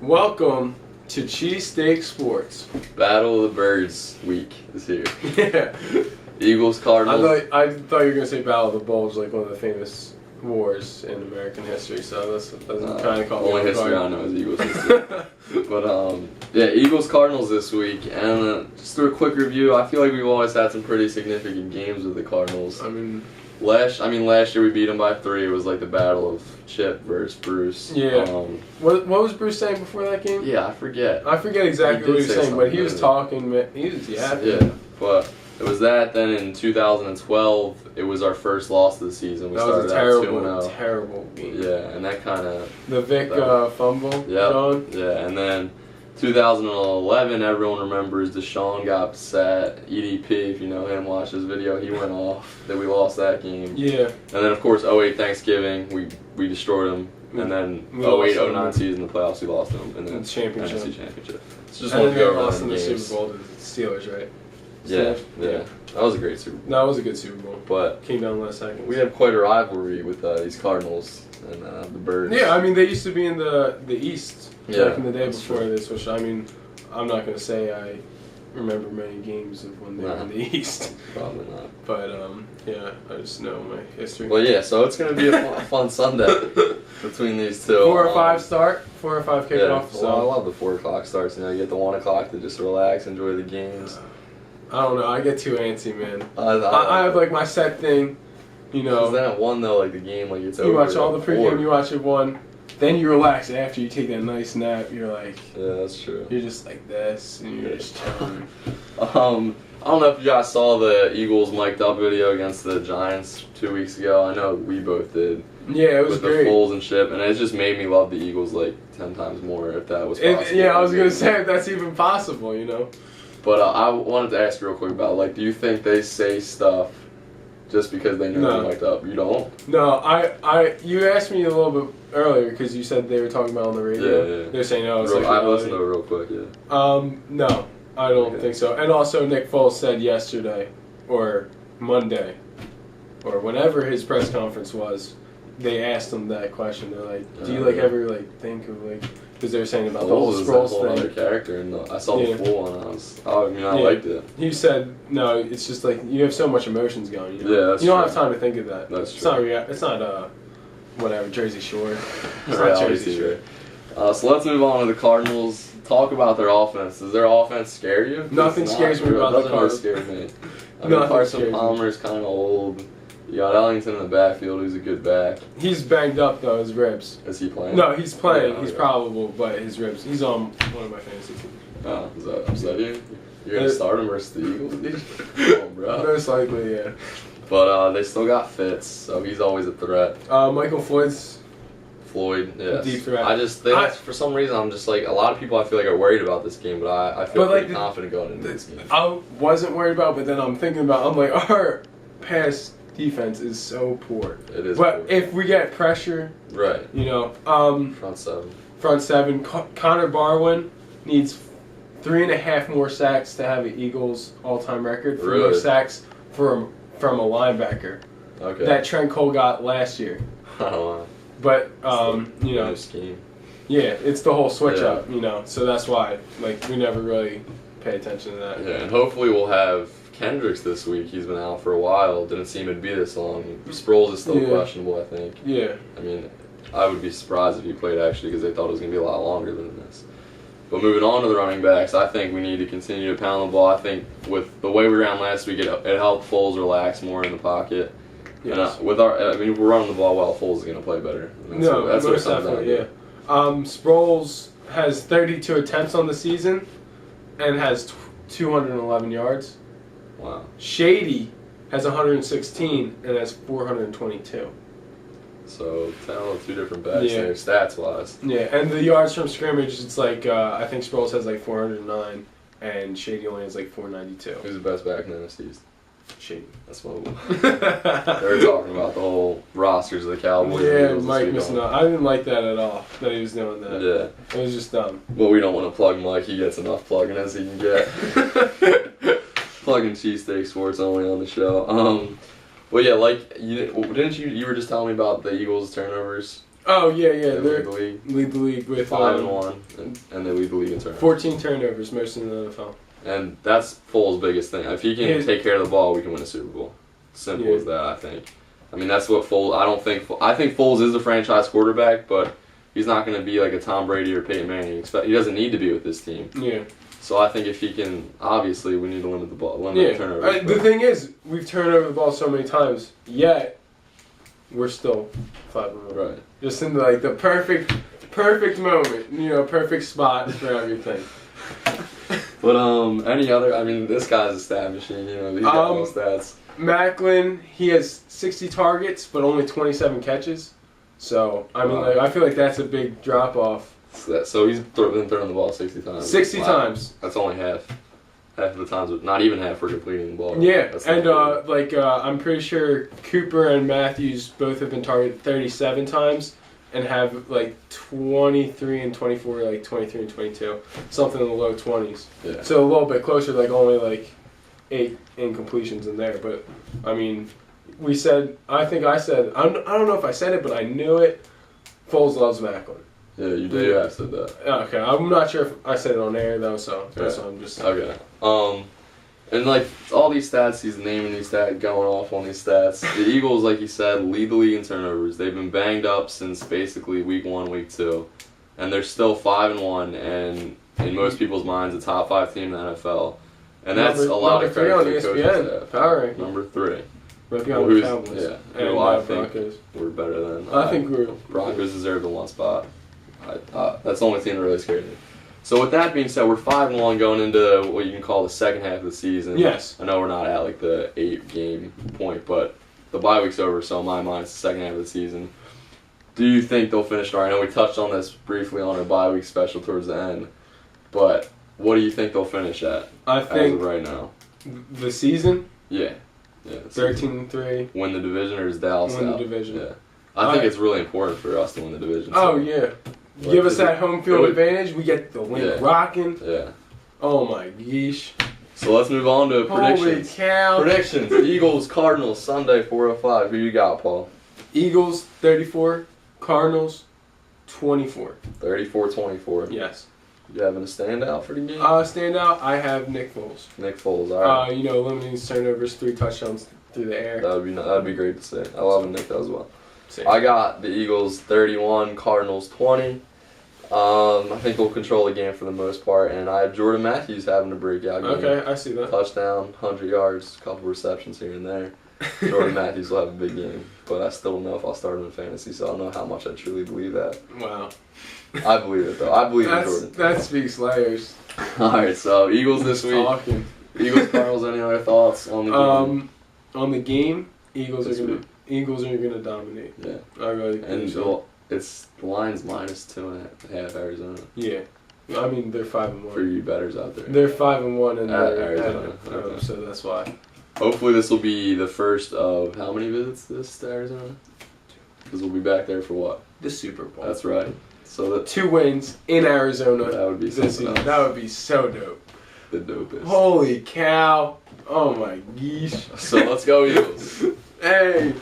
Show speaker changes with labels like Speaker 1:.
Speaker 1: Welcome to Cheesesteak Sports.
Speaker 2: Battle of the Birds week is here.
Speaker 1: Yeah.
Speaker 2: Eagles, Cardinals.
Speaker 1: I thought you were gonna say Battle of the Bulge, like one of the famous wars in American history. So that's kind of called.
Speaker 2: Only history I know is Eagles history. But yeah, Eagles, Cardinals this week, and just through a quick review, I feel like we've always had some pretty significant games with the Cardinals. Last year we beat them by 3. It was like the battle of Chip versus Bruce.
Speaker 1: Yeah. What was Bruce saying before that game?
Speaker 2: Yeah, I forget.
Speaker 1: I forget exactly what he was saying, but he was talking. He was yapping.
Speaker 2: Yeah, but it was that. Then in 2012, it was our first loss of the season. We
Speaker 1: that was a
Speaker 2: started
Speaker 1: terrible game.
Speaker 2: Yeah, and that kind of
Speaker 1: the Vic fumble.
Speaker 2: Yeah. Yeah, and then 2011, everyone remembers Deshaun got upset. EDP, if you know him, watch this video. He went off. That we lost that game.
Speaker 1: Yeah.
Speaker 2: And then of course 08 Thanksgiving, we destroyed them. And then 08-09 season, the playoffs, we lost them. And then
Speaker 1: NFC Championship.
Speaker 2: It's just
Speaker 1: and
Speaker 2: one to go
Speaker 1: lost
Speaker 2: around
Speaker 1: in the
Speaker 2: games.
Speaker 1: Super Bowl to the Steelers, right?
Speaker 2: Yeah. That was a great Super Bowl.
Speaker 1: That was a good Super Bowl.
Speaker 2: But
Speaker 1: came down last second.
Speaker 2: we have quite a rivalry with these Cardinals and the Birds.
Speaker 1: Yeah, I mean they used to be in the East back in the day before
Speaker 2: true.
Speaker 1: this, which I mean I'm not gonna say I remember many games of when they were in the East.
Speaker 2: Probably not.
Speaker 1: But yeah, I just know my history.
Speaker 2: Well, yeah, so it's going to be a fun Sunday between these two.
Speaker 1: 4 or 5 start, 4 or 5 kickoff.
Speaker 2: Yeah,
Speaker 1: So
Speaker 2: I love the 4 o'clock starts. You know, you get the 1 o'clock to just relax, enjoy the games.
Speaker 1: I don't know. I get too antsy, man.
Speaker 2: I
Speaker 1: have like my set thing, you know.
Speaker 2: Because then at 1 though, like the game, like it's over.
Speaker 1: You watch all the pregame.
Speaker 2: 4.
Speaker 1: You watch it 1. Then you relax after you take that nice nap. You're like,
Speaker 2: yeah, that's true.
Speaker 1: You're just like this, and you're just chilling.
Speaker 2: I don't know if you guys saw the Eagles mic'd up video against the Giants 2 weeks ago. I know we both did.
Speaker 1: Yeah, it was
Speaker 2: great.
Speaker 1: great.
Speaker 2: With the Foles and shit, and it just made me love the Eagles like 10 times more if that was possible.
Speaker 1: Yeah, I was gonna say if that's even possible, you know.
Speaker 2: But I wanted to ask you real quick about do you think they say stuff just because they know they're mic'd up? You don't?
Speaker 1: No, you asked me a little bit earlier because you said they were talking about on the radio.
Speaker 2: Yeah.
Speaker 1: They're saying, oh, it's
Speaker 2: I listened to it real quick, yeah.
Speaker 1: No, I don't think so. And also, Nick Foles said yesterday, or Monday, or whenever his press conference was, they asked him that question. They're like, do you ever think of because they were saying about the whole Sproles thing.
Speaker 2: Other character, and I saw the full one. I liked it.
Speaker 1: He said, no, it's just like you have so much emotions going. You know?
Speaker 2: Yeah, that's
Speaker 1: you don't
Speaker 2: true.
Speaker 1: have time to think of that.
Speaker 2: That's true.
Speaker 1: It's not whatever, Jersey Shore. It's
Speaker 2: not
Speaker 1: Jersey Shore.
Speaker 2: So let's move on to the Cardinals. Talk about their offense. Does their offense scare you?
Speaker 1: Nothing scares me about the Cardinals.
Speaker 2: It doesn't really scare me. I mean, Carson Palmer's kind of old. You got Ellington in the backfield, who's a good back.
Speaker 1: He's banged up, though, his ribs.
Speaker 2: Is he playing?
Speaker 1: No, he's playing.
Speaker 2: Yeah,
Speaker 1: he's probable, but his ribs. He's on one of my fantasy teams.
Speaker 2: Oh, is that you? You're going to start him versus the Eagles, dude? Oh, bro.
Speaker 1: Most likely, yeah.
Speaker 2: But they still got Fitz, so he's always a threat.
Speaker 1: Michael
Speaker 2: Floyd, yes.
Speaker 1: Deep threat.
Speaker 2: I just think, for some reason, I'm just like, a lot of people I feel like are worried about this game, but I feel pretty confident going into this game.
Speaker 1: I wasn't worried about, but then I'm like, our pass defense is so poor.
Speaker 2: It is.
Speaker 1: But
Speaker 2: poor.
Speaker 1: if we get pressure,
Speaker 2: right?
Speaker 1: You know,
Speaker 2: front seven.
Speaker 1: Connor Barwin needs 3.5 more sacks to have the Eagles' all-time record for most sacks from a linebacker.
Speaker 2: Okay.
Speaker 1: That Trent Cole got last year.
Speaker 2: Oh.
Speaker 1: But you know,
Speaker 2: scheme.
Speaker 1: Yeah, it's the whole switch up. You know, so that's why we never really pay attention to that.
Speaker 2: Yeah, and hopefully we'll have Kendricks this week. He's been out for a while. Didn't seem to be this long. Sproles is still questionable, I think.
Speaker 1: Yeah.
Speaker 2: I mean, I would be surprised if he played actually because they thought it was going to be a lot longer than this. But moving on to the running backs, I think we need to continue to pound the ball. I think with the way we ran last week, it helped Foles relax more in the pocket. Yes. And if we're running the ball well, Foles is going to play better. That's what it comes down to.
Speaker 1: Yeah. Sproles has 32 attempts on the season and has 211 yards.
Speaker 2: Wow.
Speaker 1: Shady has 116 and has 422.
Speaker 2: So, 2 different backs there, stats-wise.
Speaker 1: Yeah, and the yards from scrimmage, it's like, I think Sproles has 409, and Shady only has 492.
Speaker 2: Who's the best back in the NFC East?
Speaker 1: Shady.
Speaker 2: That's what they were talking about, the whole rosters of the Cowboys.
Speaker 1: Yeah, Mike missing out. I didn't like that at all, that he was doing that.
Speaker 2: Yeah.
Speaker 1: It was just dumb.
Speaker 2: Well, we don't want to plug Mike. He gets enough plugging as he can get. Plugging Cheesesteak Sports only on the show. Well, yeah, you were just telling me about the Eagles' turnovers.
Speaker 1: Oh yeah,
Speaker 2: They
Speaker 1: they're
Speaker 2: lead the league
Speaker 1: with
Speaker 2: 5-1, and they lead the league in turnovers.
Speaker 1: 14 turnovers, most in the NFL.
Speaker 2: And that's Foles' biggest thing. If he can take care of the ball, we can win a Super Bowl. Simple as that, I think. I mean, that's what Foles. I think Foles is a franchise quarterback, but he's not going to be like a Tom Brady or Peyton Manning. He doesn't need to be with this team.
Speaker 1: Yeah.
Speaker 2: So I think if he can, obviously, we need to limit the turnovers.
Speaker 1: The thing is, we've turned over the ball so many times, yet we're still 5-1.
Speaker 2: Right.
Speaker 1: Just in the perfect moment, perfect spot for everything.
Speaker 2: But any other? I mean, this guy's a stat machine. He's got all stats.
Speaker 1: Macklin, he has 60 targets, but only 27 catches. So I mean, I feel like that's a big drop off.
Speaker 2: So he's been throwing the ball 60 times. 60
Speaker 1: times.
Speaker 2: That's only half. Half of the times, not even half, we're completing the ball.
Speaker 1: Yeah, and I'm pretty sure Cooper and Matthews both have been targeted 37 times. And have 23 and 24, 23 and 22, something in the low 20s.
Speaker 2: Yeah.
Speaker 1: So a little bit closer, only 8 incompletions in there. But I mean, I don't know if I said it, but I knew it. Foles loves Macklin.
Speaker 2: Yeah, you did. Yeah, I said that.
Speaker 1: Okay, I'm not sure if I said it on air though, so that's why I'm just.
Speaker 2: Okay. And all these stats, he's naming these stats, going off on these stats. The Eagles, like you said, lead the league in turnovers. They've been banged up since basically week 1, week 2, and they're still 5-1, and in most people's minds, a top 5 team in the NFL. And that's a lot of credit to the coaching staff.
Speaker 1: Power
Speaker 2: Number 3.
Speaker 1: Right behind the Cowboys.
Speaker 2: Yeah.
Speaker 1: And
Speaker 2: I think
Speaker 1: Broncos.
Speaker 2: we're better than.
Speaker 1: I think we're.
Speaker 2: Broncos deserve the 1 spot. That's the only team that really scared me. So with that being said, we're 5-1 going into what you can call the second half of the season.
Speaker 1: Yes.
Speaker 2: I know we're not at the 8-game point, but the bye week's over, so in my mind it's the second half of the season. Do you think they'll finish strong? I know we touched on this briefly on our bye week special towards the end, but what do you think they'll finish at?
Speaker 1: I think
Speaker 2: as of right now.
Speaker 1: The season?
Speaker 2: Yeah.
Speaker 1: 13-3.
Speaker 2: Win the division, or is Dallas
Speaker 1: win
Speaker 2: out?
Speaker 1: the division?
Speaker 2: Yeah. I think it's really important for us to win the division.
Speaker 1: Oh yeah. Give us that home field advantage. We get the win rocking.
Speaker 2: Yeah.
Speaker 1: Oh my geesh.
Speaker 2: So let's move on to predictions.
Speaker 1: Holy cow.
Speaker 2: Predictions. Eagles, Cardinals, Sunday, 4:05. Who you got, Paul?
Speaker 1: Eagles, 34. Cardinals, 24.
Speaker 2: 34-24.
Speaker 1: Yes.
Speaker 2: You having a standout for the game?
Speaker 1: Standout, I have Nick Foles.
Speaker 2: Nick Foles, all right.
Speaker 1: Limiting turnovers, 3 touchdowns through the air.
Speaker 2: That'd be great to see. I love Nick as well.
Speaker 1: Same.
Speaker 2: I got the Eagles 31, Cardinals 20. I think we'll control the game for the most part, and I have Jordan Matthews having a breakout game.
Speaker 1: Okay, I see that.
Speaker 2: Touchdown, 100 yards, a couple receptions here and there. Jordan Matthews will have a big game, but I still don't know if I'll start him in fantasy, so I don't know how much I truly believe that.
Speaker 1: Wow.
Speaker 2: I believe it, though. I believe in Jordan.
Speaker 1: That speaks layers.
Speaker 2: All right, so Eagles this week.
Speaker 1: Talking.
Speaker 2: Eagles, Cardinals, any other thoughts on the game?
Speaker 1: On the game, Eagles are gonna dominate.
Speaker 2: Yeah.
Speaker 1: I really think so.
Speaker 2: It's the line's -2.5 Arizona.
Speaker 1: Yeah. I mean, they're 5-1.
Speaker 2: For you bettors out there.
Speaker 1: They're 5-1 and they're
Speaker 2: Arizona. Okay.
Speaker 1: so that's why.
Speaker 2: Hopefully this will be the first of how many visits this to Arizona? Because we'll be back there for what?
Speaker 1: The Super Bowl.
Speaker 2: That's right. So
Speaker 1: 2 wins in Arizona.
Speaker 2: That would be
Speaker 1: this season. That would be so dope.
Speaker 2: The dopest.
Speaker 1: Holy cow! Oh my geesh.
Speaker 2: So let's go Eagles.
Speaker 1: Hey.